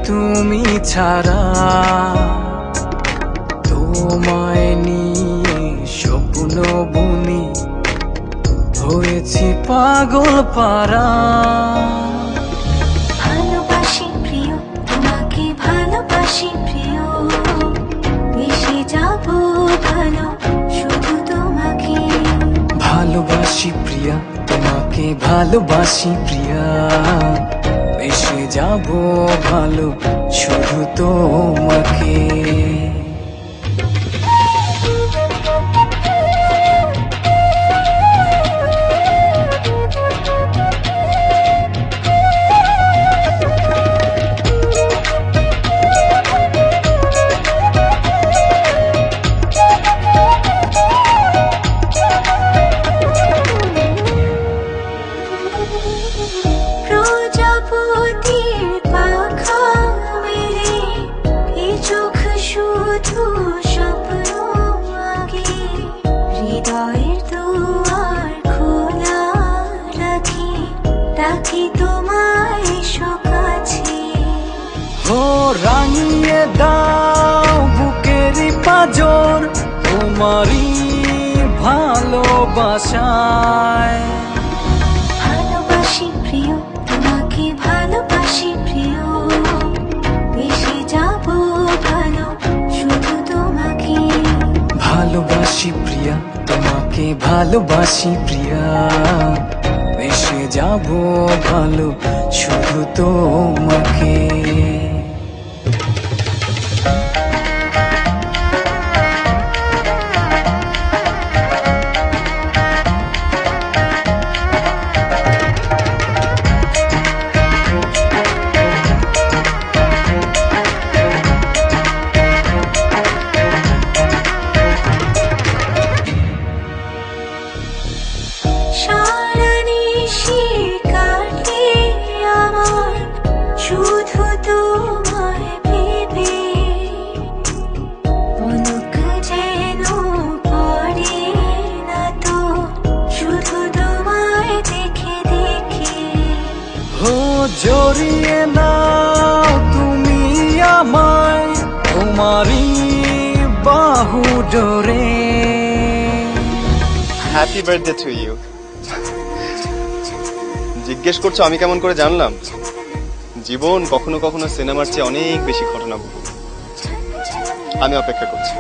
তুমি ছাড়া তোমায় নিয়ে স্বপ্ন বুনি হয়েছি পাগল পারা ভালোবাসি প্রিয় তোমাকে ভালোবাসি প্রিয় মিশে যাব ভালো শুধু তোমাকে ভালোবাসি প্রিয়া তোমাকে ভালোবাসি প্রিয়া এসে যাব ভালো শুধু তোমাকে রাঙিয়ে দাও বুকেরই পাঁজর তোমারই ভালোবাসায় ভালোবাসি প্রিয় তোমাকে ভালোবাসি প্রিয় বেশি যাব ভালো শুধু তোমাকে ভালোবাসি প্রিয়া তোমাকে ভালোবাসি প্রিয়া বেশি যাব ভালো শুধু তোমাকে শুধু তোমায় ভেবে পলক যেন পড়ে না তো শুধু তোমায় দেখে দেখে ও জড়িয়ে নাও তুমি আমায় তোমারই বাহু ডোরে হ্যাপি বার্থডে টু ইউ জিজ্ঞেস করছো আমি কেমন করে জানলাম জীবন কখনো কখনো সিনেমার চেয়ে অনেক বেশি ঘটনা বলে আমি অপেক্ষা করছি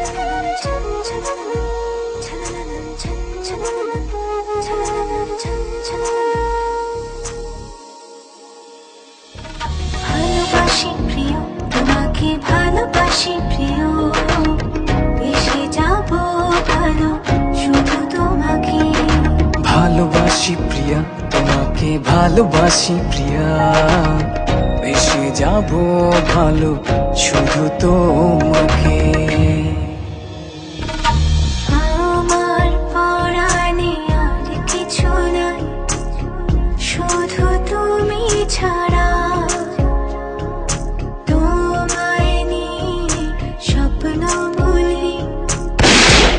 ভালোবাসি প্রিয় তোমাকে ভালোবাসি প্রিয় বেশি যাব ভালো শুধু তোমাকে ভালোবাসি প্রিয়া তোমাকে ভালোবাসি প্রিয়া বেশি যাব ভালো শুধু তোমাকে আমার পরাণে আর কিছু নাই শুধু তুমি ছাড়া তোমায় নিয়ে স্বপ্ন বলি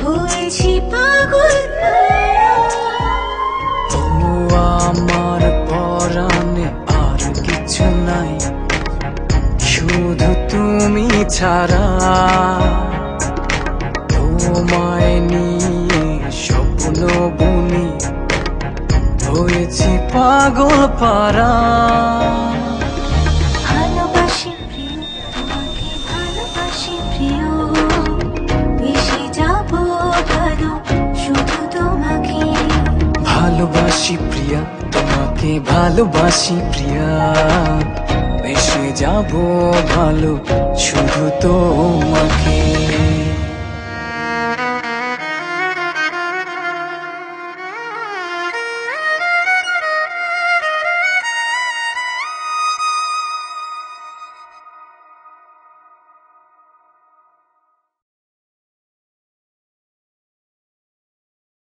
হয়েছি পাগল ও আমার পরাণে আর কিছু নাই শুধু তুমি ছাড়া তোমায় নিয়ে স্বপ্ন বুনি হয়েছি পাগল পারা ভালোবাসি প্রিয় তোমাকে ভালোবাসি প্রিয় বেশি যাব ভালো শুধু তোমাকে ভালোবাসি প্রিয়া তোমাকে তোমাকে ভালোবাসি প্রিয়া, বেসে যাব ভালো শুধু তো